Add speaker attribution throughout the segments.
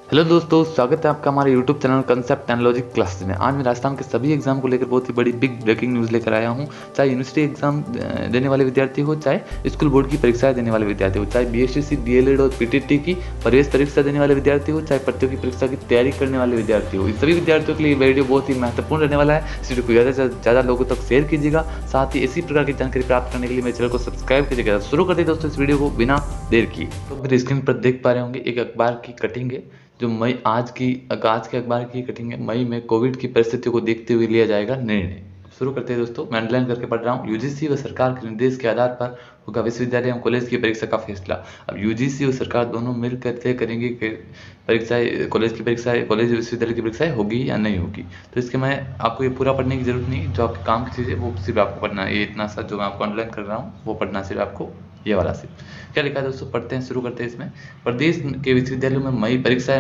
Speaker 1: Hello दोस्तों, स्वागत है आपका हमारे YouTube channel concept and logic classes में। आज मैं राजस्थान के सभी एग्जाम को लेकर बहुत ही बड़ी बिग ब्रेकिंग न्यूज़ लेकर आया हूं। चाहे यूनिवर्सिटी एग्जाम देने वाले विद्यार्थी हो, चाहे स्कूल बोर्ड की परीक्षाएं देने वाले विद्यार्थी हो, चाहे बीएससी डीएलएड और पीटीटी की प्रवेश परीक्षा देने वाले विद्यार्थी हो, चाहे प्रतियोगी परीक्षा की तैयारी करने वाले विद्यार्थी हो, इन सभी विद्यार्थियों के लिए वीडियो बहुत ही महत्वपूर्ण रहने वाला है। इस वीडियो को ज़्यादा से ज़्यादा लोगों तक शेयर कीजिएगा। साथ ही इसी प्रकार की जानकारी प्राप्त करने के लिए मेरे चैनल को सब्सक्राइब कीजिएगा। शुरू करते हैं दोस्तों इस वीडियो को बिना देर किए। तो मेरे स्क्रीन पर देख पा रहे होंगे एक अखबार की कटिंग है, जो मई आज के अखबार की कटिंग है। मई में कोविड की परिस्थितियों को देखते हुए लिया जाएगा निर्णय। शुरू करते हैं दोस्तों, मैं अंडरलाइन करके पढ़ रहा हूँ। यूजीसी व सरकार के निर्देश के आधार पर होगा विश्वविद्यालय एवं कॉलेज की परीक्षा का फैसला। अब यूजीसी और सरकार दोनों मिलकर तय करेंगे कि परीक्षाएं, कॉलेज विश्वविद्यालय की परीक्षाएं होगी या नहीं होगी। तो इसके मैं आपको ये पूरा पढ़ने की जरूरत नहीं, जो आपके काम की चीज़ है वो सिर्फ आपको पढ़ना है। ये इतना सा जो मैं आपको अंडरलाइन कर रहा हूँ वो पढ़ना सिर्फ आपको, ये वाला सिर्फ। क्या लिखा है दोस्तों, पढ़ते हैं, शुरू करते हैं। इसमें प्रदेश के विश्वविद्यालयों में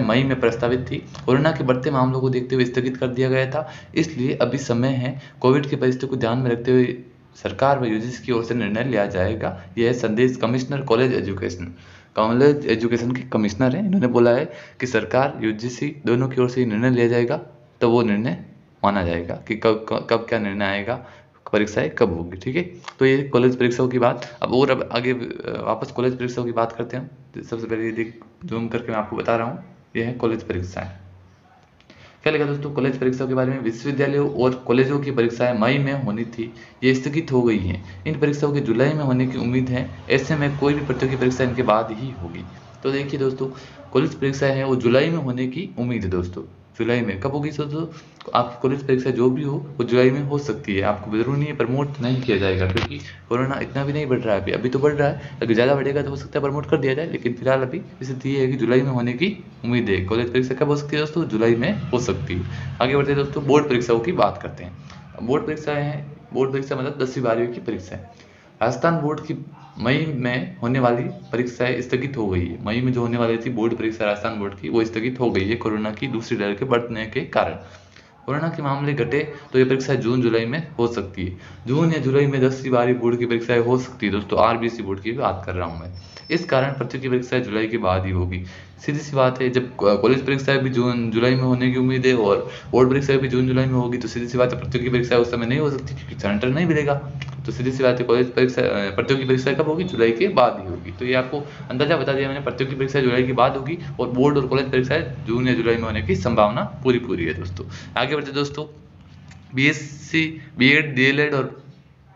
Speaker 1: मई में प्रस्तावित थी। कोरोना के बढ़ते मामलों को देखते हुए स्थगित कर दिया गया था, इसलिए अभी समय है। कोविड की परिस्थिति को ध्यान में रखते हुए सरकार व यूजीसी की ओर से निर्णय लिया जाएगा। यह संदेश कमिश्नर कॉलेज एजुकेशन के कमिश्नर हैं, इन्होंने बोला है कि सरकार यूजीसी दोनों की ओर से निर्णय लिया जाएगा, तो वो निर्णय माना जाएगा कि कब क्या निर्णय आएगा, परीक्षाएं कब होगी। ठीक है, तो ये कॉलेज परीक्षाओं की बात। अब आगे वापस कॉलेज परीक्षाओं की बात करते हैं। सबसे पहले ये जूम करके मैं आपको बता रहा हूँ, ये है कॉलेज परीक्षाएं। क्या लिखा दोस्तों कॉलेज परीक्षाओं के बारे में, विश्वविद्यालयों और कॉलेजों की परीक्षाएं मई में होनी थी, ये स्थगित हो गई हैं। इन परीक्षाओं के जुलाई में होने की उम्मीद है। ऐसे में कोई भी प्रतियोगी परीक्षा इनके बाद ही होगी। तो देखिए दोस्तों, कॉलेज परीक्षाएं हैं वो जुलाई में होने की उम्मीद है दोस्तों। जुलाई में कब होगी दोस्तों? आपकी कॉलेज परीक्षा जो भी हो वो जुलाई में हो सकती है। आपको जरूरी नहीं है, प्रमोट नहीं किया जाएगा, क्योंकि कोरोना इतना भी नहीं बढ़ रहा है। अभी तो बढ़ रहा है, अगर ज़्यादा बढ़ेगा तो हो सकता है प्रमोट कर दिया जाए, लेकिन फिलहाल अभी स्थिति ये है कि जुलाई में होने की उम्मीद है। कॉलेज परीक्षा कब हो सकती है दोस्तों? जुलाई में हो सकती है। आगे बढ़ते हैं दोस्तों, बोर्ड परीक्षाओं की बात करते हैं। बोर्ड परीक्षाएं हैं, बोर्ड परीक्षा मतलब 10वीं 12वीं की परीक्षा है। राजस्थान बोर्ड की मई में होने वाली परीक्षाएं स्थगित हो गई है। मई में जो होने वाली थी बोर्ड परीक्षा राजस्थान बोर्ड की, वो स्थगित हो गई है कोरोना की दूसरी लहर के बढ़ने के कारण। कोरोना के मामले घटे तो ये परीक्षा जून जुलाई में हो सकती है। जून या जुलाई में 10वीं 12वीं बोर्ड की परीक्षाएं हो सकती है दोस्तों। आरबीएसई बोर्ड की बात कर रहा हूँ मैं। इस कारण प्रतियोगी परीक्षाएं जुलाई के बाद ही होगी। सीधी सी बात है, जब कॉलेज परीक्षाएं भी जून जुलाई में होने की उम्मीद है और बोर्ड परीक्षाएं भी जून जुलाई में होगी, तो सीधी सी बात है प्रतियोगी परीक्षाएं उस समय नहीं हो सकती, क्योंकि सेंटर नहीं मिलेगा। तो सीधी सी बात है, कॉलेज परीक्षा प्रतियोगी परीक्षा कब होगी? जुलाई के बाद ही होगी। तो ये आपको अंदाजा बता दिया मैंने, प्रतियोगी परीक्षा जुलाई के बाद होगी और बोर्ड और कॉलेज परीक्षाएं जून या जुलाई में होने की संभावना पूरी है दोस्तों। आगे बढ़ते दोस्तों, बीएससी बीएड डीएलएड और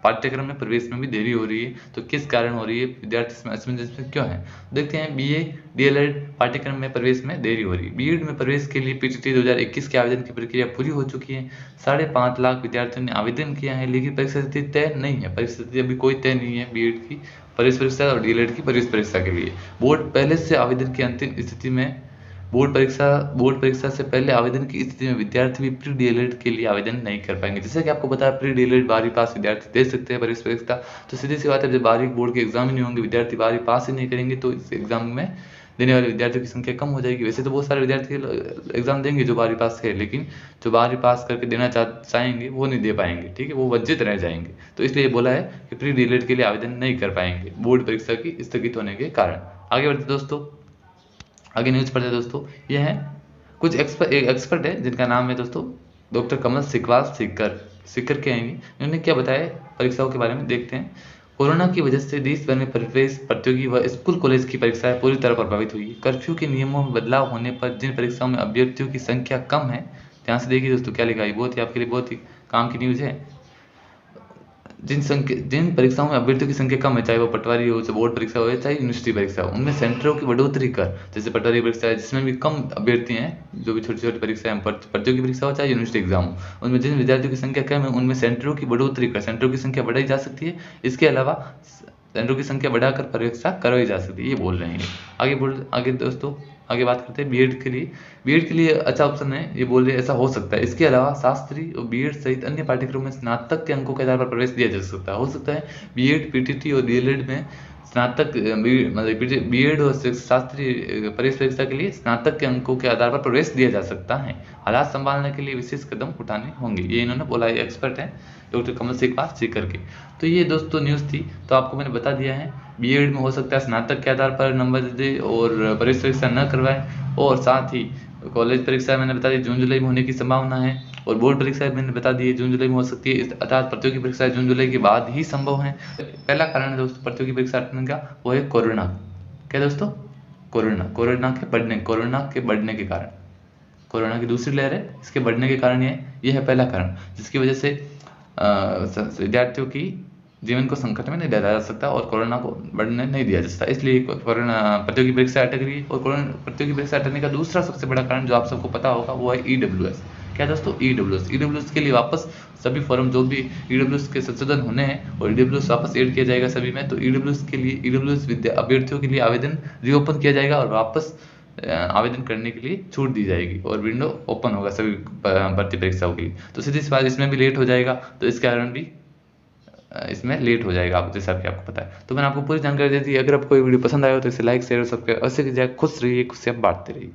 Speaker 1: पाठ्यक्रम में प्रवेश में भी देरी हो रही है। तो किस कारण हो रही है, विद्यार्थी इसमें असमंजस में क्यों है? देखते हैं। बीए डीएलएड पाठ्यक्रम में प्रवेश में देरी हो रही है। बीएड में प्रवेश के लिए पीटीटी 2021 के आवेदन की प्रक्रिया पूरी हो चुकी है। 5.5 लाख विद्यार्थियों ने आवेदन किया है, लेकिन परीक्षा तिथि तय नहीं है। परिस्थिति अभी कोई तय नहीं है बीएड की प्रवेश परीक्षा और डीएलएड की प्रवेश परीक्षा के लिए। बोर्ड पहले से आवेदन की अंतिम स्थिति में बोर्ड परीक्षा से पहले आवेदन की स्थिति में विद्यार्थी भी प्री डीएलएड के लिए आवेदन नहीं कर पाएंगे। जैसे कि आपको बताया, प्री डीएलएड 12वीं पास विद्यार्थी दे सकते हैं प्रवेश परीक्षा। तो सीधी सी बात है, जब 12वीं बोर्ड के एग्जाम ही नहीं होंगे, विद्यार्थी 12वीं पास ही नहीं करेंगे, तो इस एग्जाम में देने वाले विद्यार्थियों की संख्या कम हो जाएगी। वैसे तो बहुत सारे विद्यार्थी एग्जाम देंगे जो 12वीं पास है, लेकिन जो 12वीं पास करके देना चाहेंगे वो नहीं दे पाएंगे। ठीक है, वो वंचित रह जाएंगे। तो इसलिए बोला है कि प्री डीएलएड के लिए आवेदन नहीं कर पाएंगे बोर्ड परीक्षा की स्थगित होने के कारण। आगे बढ़ते दोस्तों, आगे न्यूज पढ़ते दोस्तों। ये है कुछ एक्सपर्ट है जिनका नाम है दोस्तों डॉक्टर कमल सिक्कर के आएंगे। इन्होंने क्या बताया परीक्षाओं के बारे में, देखते हैं। कोरोना की वजह से देश भर में प्रवेश प्रतियोगी व स्कूल कॉलेज की परीक्षाएं पूरी तरह प्रभावित हुई है। कर्फ्यू के नियमों में बदलाव होने पर जिन परीक्षाओं में अभ्यर्थियों की संख्या कम है, ध्यान से देखिए दोस्तों क्या लिखा है, बहुत ही आपके लिए बहुत ही काम की न्यूज है। जिन परीक्षाओं में अभ्यर्थियों की संख्या कम है, चाहे वो पटवारी हो, चाहे बोर्ड परीक्षा हो, चाहे यूनिवर्सिटी परीक्षा हो, उनमें सेंटरों की बढ़ोतरी कर, जैसे पटवारी परीक्षा है जिसमें भी कम अभ्यर्थी हैं, जो भी छोटी छोटी परीक्षाएं, प्रतियोगी परीक्षा हो चाहे यूनिवर्सिटी एग्जाम हो, उनमें जिन विद्यार्थियों की संख्या कम है उनमें सेंटरों की बढ़ोतरी कर, सेंटरों की संख्या बढ़ाई जा सकती है। इसके अलावा सेंटरों की संख्या बढ़ाकर परीक्षा करवाई जा सकती है, ये बोल रहे हैं। आगे दोस्तों, आगे बात करते हैं बीएड के लिए अच्छा ऑप्शन है, ये बोल रहे हैं ऐसा हो सकता है। इसके अलावा शास्त्री और बीएड सहित अन्य पाठ्यक्रमों में स्नातक के अंकों के आधार पर प्रवेश दिया जा सकता है। हो सकता है बीएड पीटीटी और डीएलएड में स्नातक मतलब बीएड और शास्त्रीय प्रवेश परीक्षा के लिए स्नातक के अंकों के आधार पर प्रवेश दिया जा सकता है। हालात संभालने के लिए विशेष कदम उठाने होंगे, ये इन्होंने बोला है, एक्सपर्ट हैं डॉक्टर कमल शेखर के। तो ये दोस्तों न्यूज़ थी, तो आपको मैंने बता दिया है। बीएड में हो सकता है स्नातक के आधार पर नंबर दे और प्रवेश परीक्षा न करवाएं, और साथ ही कॉलेज परीक्षा मैंने बता दी जून जुलाई में होने की संभावना है, और बोर्ड परीक्षा मैंने बता दी जून जुलाई में हो सकती है, अर्थात प्रतियोगी परीक्षा जून जुलाई के बाद ही संभव है। पहला कारण है दोस्तों प्रतियोगी परीक्षा अटकने का, वो है कोरोना। क्या दोस्तों? कोरोना के बढ़ने के कारण, कोरोना की दूसरी लहर है, इसके बढ़ने के कारण ये है पहला कारण, जिसकी वजह से विद्यार्थियों की जीवन को संकट में नहीं डाला जा सकता और कोरोना को बढ़ने नहीं दिया जा सकता, इसलिए कोरोना प्रतियोगी परीक्षा अटक रही है। और कोरोना प्रतियोगी परीक्षा अटकने का दूसरा सबसे बड़ा कारण जो आप सबको पता होगा वो है ईडब्ल्यूएस। क्या दोस्तों? ईडब्ल्यूएस के लिए वापस सभी फॉर्म जो भी ईडब्ल्यूएस के संशोधन होने हैं और ईडब्ल्यूएस वापस ऐड किया जाएगा सभी में, तो ईडब्ल्यूएस के लिए ईडब्ल्यूएस अभ्यर्थियों के लिए आवेदन रीओपन किया जाएगा और वापस आवेदन करने के लिए छूट दी जाएगी और विंडो ओपन होगा सभी भर्ती परीक्षाओं के लिए। तो सीधी सी बात, इसमें भी लेट हो जाएगा, तो इसके कारण भी इसमें लेट हो जाएगा, आप जैसा कि आपको पता है। तो मैंने आपको पूरी जानकारी दे दी। अगर आपको ये वीडियो पसंद आया हो तो इसे लाइक शेयर और सब्सक्राइब अवश्य कीजिएगा। खुश रहिए, खुशियाँ बांटते रहिए।